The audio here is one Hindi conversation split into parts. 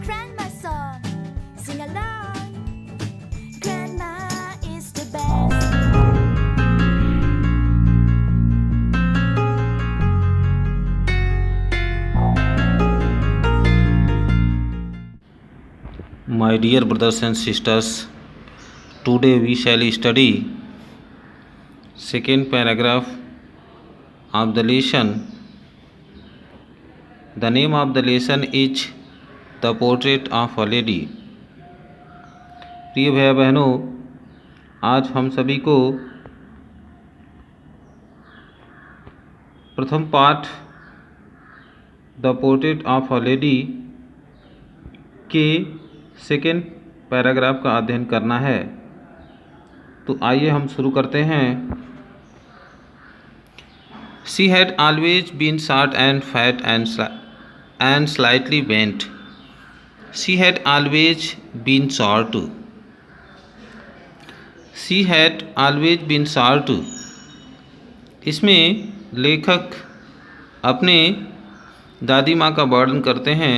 grandma song. Sing along. Grandma is the best. My dear brothers and sisters, today we shall study second paragraph of the lesson. The name of the lesson is The Portrait of a Lady. प्रिय भाई बहनों, आज हम सभी को प्रथम पाठ the portrait of a lady के सेकेंड पैराग्राफ का अध्ययन करना है। तो आइए हम शुरू करते हैं। She had always been short and fat and slightly bent. She had always been short. She had always been short. इसमें लेखक अपने दादी माँ का वर्णन करते हैं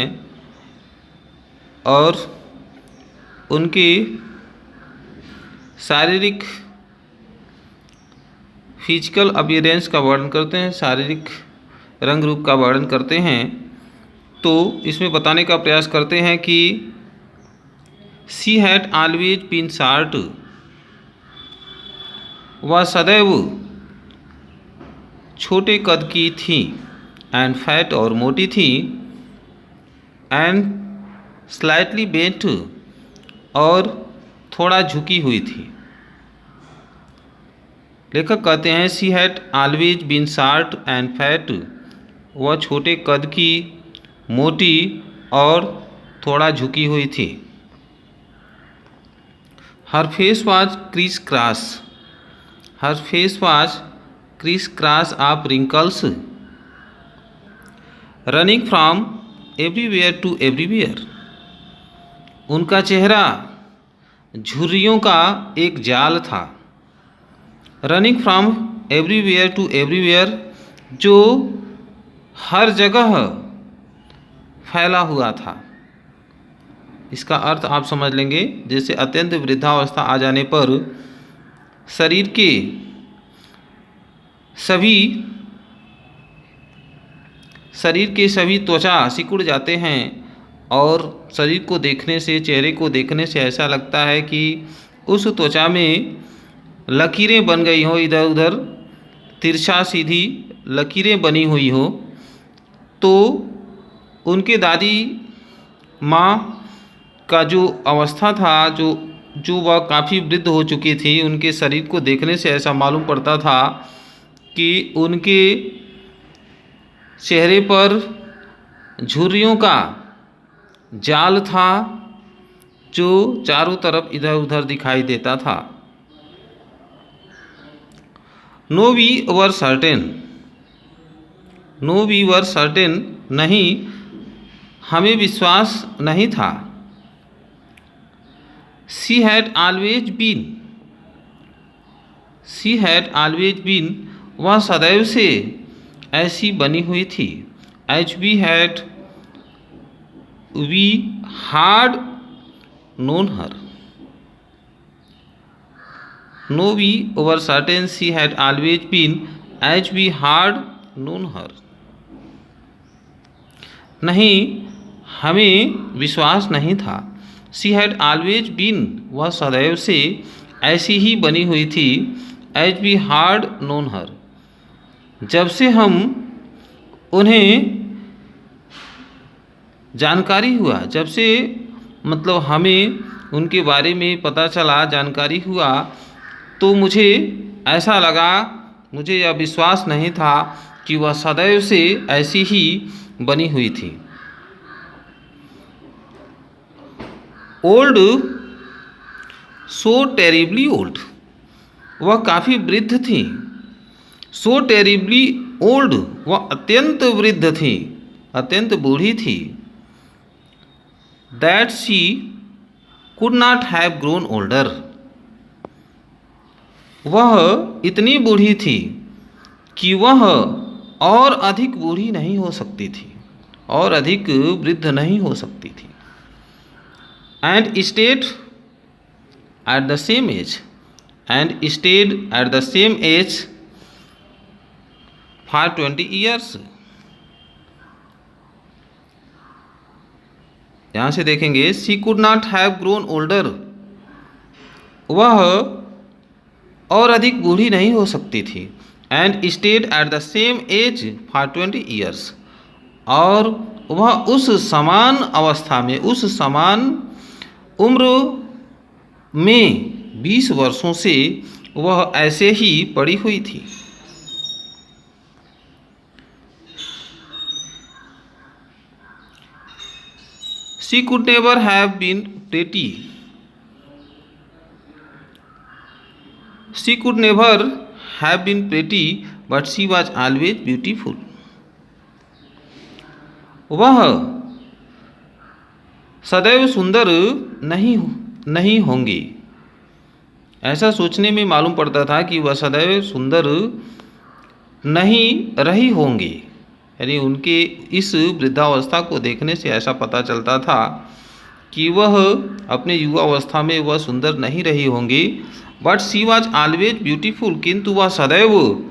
और उनकी शारीरिक फिजिकल अपीयरेंस का वर्णन करते हैं, शारीरिक रंग रूप का वर्णन करते हैं। तो इसमें बताने का प्रयास करते हैं कि she had always been short, वह सदैव छोटे कद की थी, एंड फैट और मोटी थी, एंड स्लाइटली बेंट और थोड़ा झुकी हुई थी। लेखक कहते हैं she had always been short and fat, वह छोटे कद की, मोटी और थोड़ा झुकी हुई थी। Her face was criss cross, her face was criss cross of wrinkles, running from everywhere to everywhere. उनका चेहरा झुर्रियों का एक जाल था। Running from everywhere to everywhere, जो हर जगह फैला हुआ था। इसका अर्थ आप समझ लेंगे, जैसे अत्यंत वृद्धावस्था आ जाने पर शरीर के सभी त्वचा सिकुड़ जाते हैं और शरीर को देखने से, चेहरे को देखने से ऐसा लगता है कि उस त्वचा में लकीरें बन गई हो, इधर उधर तिरछा सीधी लकीरें बनी हुई हो। तो उनके दादी माँ का जो अवस्था था, जो वह काफ़ी वृद्ध हो चुकी थी, उनके शरीर को देखने से ऐसा मालूम पड़ता था कि उनके चेहरे पर झुर्रियों का जाल था जो चारों तरफ इधर उधर दिखाई देता था। No we were certain, no we were certain, नहीं हमें विश्वास नहीं था। She had always been, she had always been, वह सदैव से ऐसी बनी हुई थी। As we had we had known her. No, we were certain she had always been, as we had known her. नहीं हमें विश्वास नहीं था। She had always been, वह सदैव से ऐसी ही बनी हुई थी। As we had known her, जब से हम उन्हें जानकारी हुआ, जब से मतलब हमें उनके बारे में पता चला, जानकारी हुआ, तो मुझे ऐसा लगा, मुझे यह विश्वास नहीं था कि वह सदैव से ऐसी ही बनी हुई थी। ओल्ड, सो टेरिबली ओल्ड, वह काफ़ी वृद्ध थी। सो टेरिबली ओल्ड, वह अत्यंत वृद्ध थी, अत्यंत बूढ़ी थी। That she could not have grown older, वह इतनी बूढ़ी थी कि वह और अधिक बूढ़ी नहीं हो सकती थी, और अधिक वृद्ध नहीं हो सकती थी। and stayed at the same age for 20 years। यहाँ से देखेंगे she could not have grown older, वह और अधिक बूढ़ी नहीं हो सकती थी, and stayed at the same age for 20 years, और वह उस समान अवस्था में, उस समान उम्र में 20 वर्षों से वह ऐसे ही पड़ी हुई थी। She could never have been pretty. She could never have been pretty, but she was always beautiful. वह सदैव सुंदर नहीं होंगी, ऐसा सोचने में मालूम पड़ता था कि वह सदैव सुंदर नहीं रही होंगी। यानी उनके इस वृद्धावस्था को देखने से ऐसा पता चलता था कि वह अपने युवावस्था में वह सुंदर नहीं रही होंगी। But she was always beautiful, किंतु वह सदैव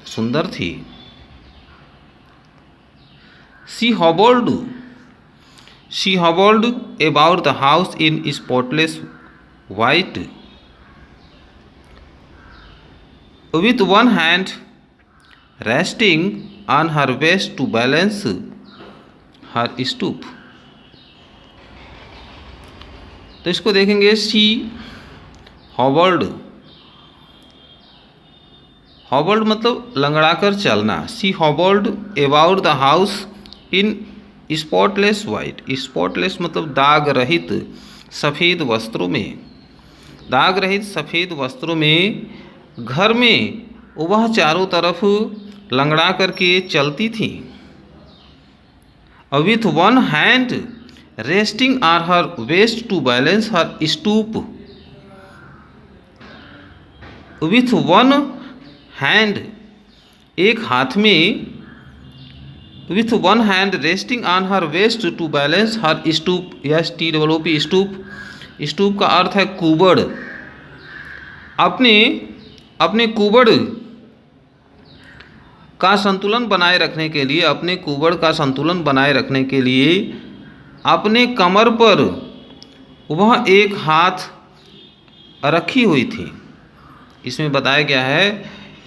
सुंदर थी। She hobbled about the house in spotless white with one hand resting on her waist to balance her stoop। तो इसको देखेंगे शी हॉबल्ड मतलब लंगड़ाकर चलना। She hobbled about the house in spotless white, spotless मतलब दाग रहित सफ़ेद वस्त्रों में, दाग रहित सफ़ेद वस्त्रों में घर में वह चारों तरफ लंगड़ा करके चलती थी। With one hand resting on her waist to balance her stoop. With one hand एक हाथ में, with one hand resting on her waist to balance her stoop, STOOP stoop. Stoop का अर्थ है कुबड़। अपने कुबड़ का संतुलन बनाए रखने के लिए, अपने कुबड़ का संतुलन बनाए रखने के लिए अपने कमर पर वह एक हाथ रखी हुई थी। इसमें बताया गया है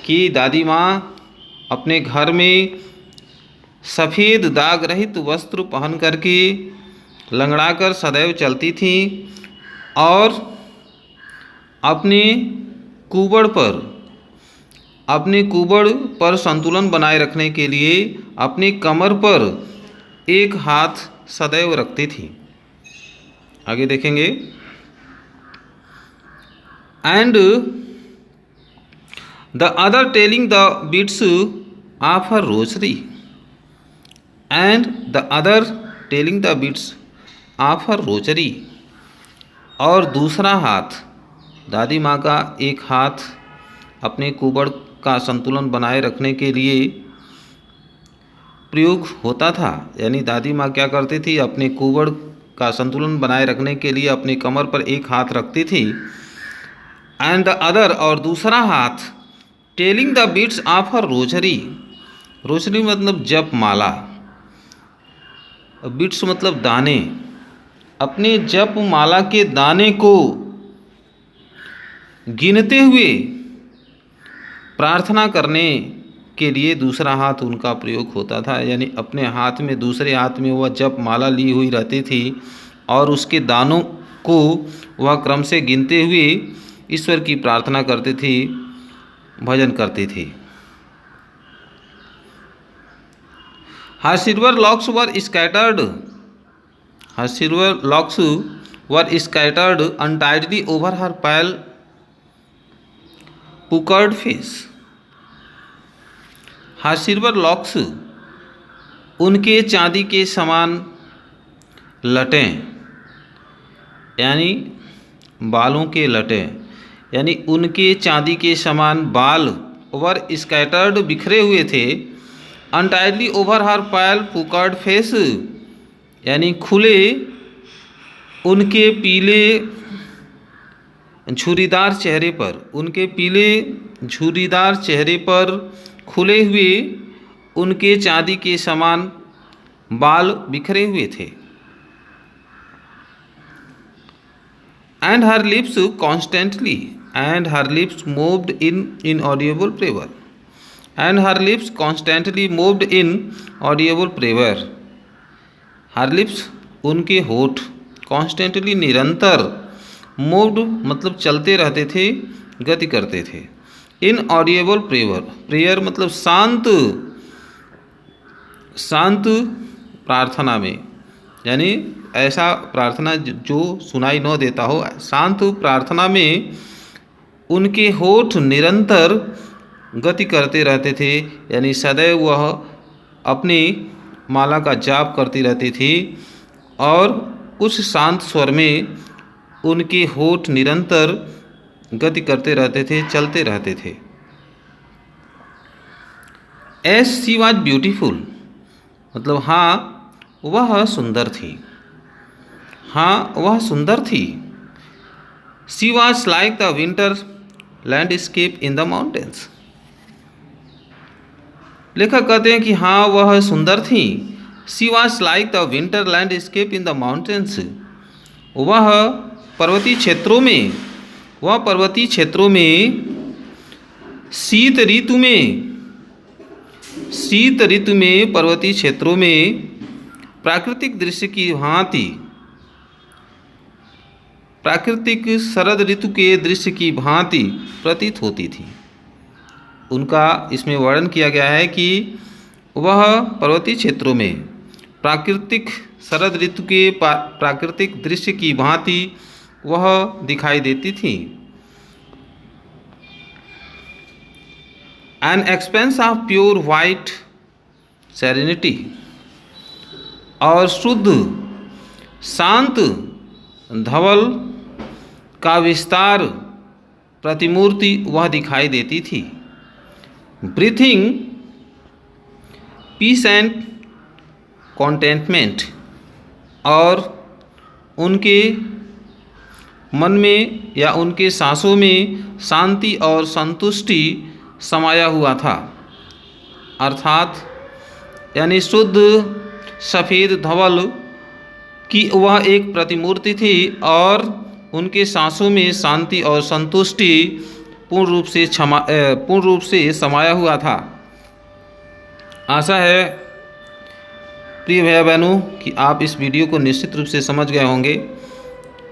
कि दादी माँ अपने घर में सफ़ेद दाग रहित वस्त्र पहन करके लंगड़ाकर सदैव चलती थी और अपने कुबड़ पर संतुलन बनाए रखने के लिए अपने कमर पर एक हाथ सदैव रखती थी। आगे देखेंगे। And the other telling the beads of her rosary, and the other telling the beads of her rosary, और दूसरा हाथ, दादी माँ का एक हाथ अपने कुबड़ का संतुलन बनाए रखने के लिए प्रयोग होता था। यानी दादी माँ क्या करती थी, अपने कुबड़ का संतुलन बनाए रखने के लिए अपने कमर पर एक हाथ रखती थी। एंड द अदर, और दूसरा हाथ, telling the beads of her rosary. Rosary मतलब जप माला, बीट्स मतलब दाने। अपने जप माला के दाने को गिनते हुए प्रार्थना करने के लिए दूसरा हाथ उनका प्रयोग होता था। यानी अपने हाथ में, दूसरे हाथ में वह जप माला ली हुई रहती थी और उसके दानों को वह क्रम से गिनते हुए ईश्वर की प्रार्थना करती थी, भजन करती थी। हर सिल्वर लॉक्स वर स्कैटर्ड, हर सिल्वर लॉक्स वर स्कैटर्ड अनटाइडली ओवर हर पैल पुकर्ड फेस। हर सिल्वर लॉक्स, उनके चांदी के समान लटें, यानी बालों के लटें, यानी उनके चांदी के समान बाल वर स्कैटर्ड बिखरे हुए थे। अनटाइडली ओवर हर पैल पुकर्ड फेस, यानी खुले उनके पीले झुर्रीदार चेहरे पर खुले हुए उनके चांदी के समान बाल बिखरे हुए थे। And her lips moved in inaudible prayer. And her lips constantly moved in audible prayer. Her lips, उनके होठ, constantly निरंतर, moved मतलब चलते रहते थे, गति करते थे। In audible prayer, prayer मतलब शांत प्रार्थना में, यानी ऐसा प्रार्थना जो सुनाई न देता हो, शांत प्रार्थना में उनके होठ निरंतर गति करते रहते थे, यानी सदैव वह अपनी माला का जाप करती रहती थी और उस शांत स्वर में उनके होठ निरंतर गति करते रहते थे, चलते रहते थे। As she was beautiful मतलब हाँ वह सुंदर थी, हाँ वह सुंदर थी। She was like the winter landscape in the mountains। लेखक कहते हैं कि हाँ वह सुंदर थी। She was like the winter landscape in the mountains। वह पर्वतीय क्षेत्रों में शीत ऋतु में पर्वतीय क्षेत्रों में प्राकृतिक दृश्य की भांति, प्राकृतिक शरद ऋतु के दृश्य की भांति प्रतीत होती थी। उनका इसमें वर्णन किया गया है कि वह पर्वतीय क्षेत्रों में प्राकृतिक शरद ऋतु के प्राकृतिक दृश्य की भांति वह दिखाई देती थी। An expanse of pure white serenity, और शुद्ध शांत धवल का विस्तार प्रतिमूर्ति वह दिखाई देती थी। ब्रीथिंग पीस एंड कॉन्टेंटमेंट, और उनके मन में या उनके सांसों में शांति और संतुष्टि समाया हुआ था। अर्थात यानी शुद्ध सफ़ेद धवल की वह एक प्रतिमूर्ति थी और उनके सांसों में शांति और संतुष्टि पूर्ण रूप से समाया हुआ था। आशा है प्रिय भैया बहनों कि आप इस वीडियो को निश्चित रूप से समझ गए होंगे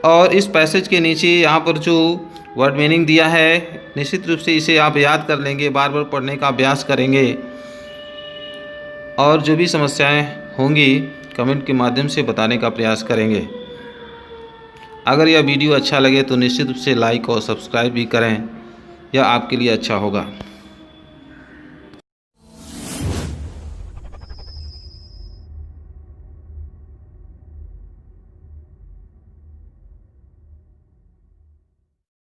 और इस पैसेज के नीचे यहाँ पर जो वर्ड मीनिंग दिया है निश्चित रूप से इसे आप याद कर लेंगे, बार बार पढ़ने का अभ्यास करेंगे और जो भी समस्याएं होंगी कमेंट के माध्यम से बताने का प्रयास करेंगे। अगर यह वीडियो अच्छा लगे तो निश्चित रूप से लाइक और सब्सक्राइब भी करें, यह आपके लिए अच्छा होगा।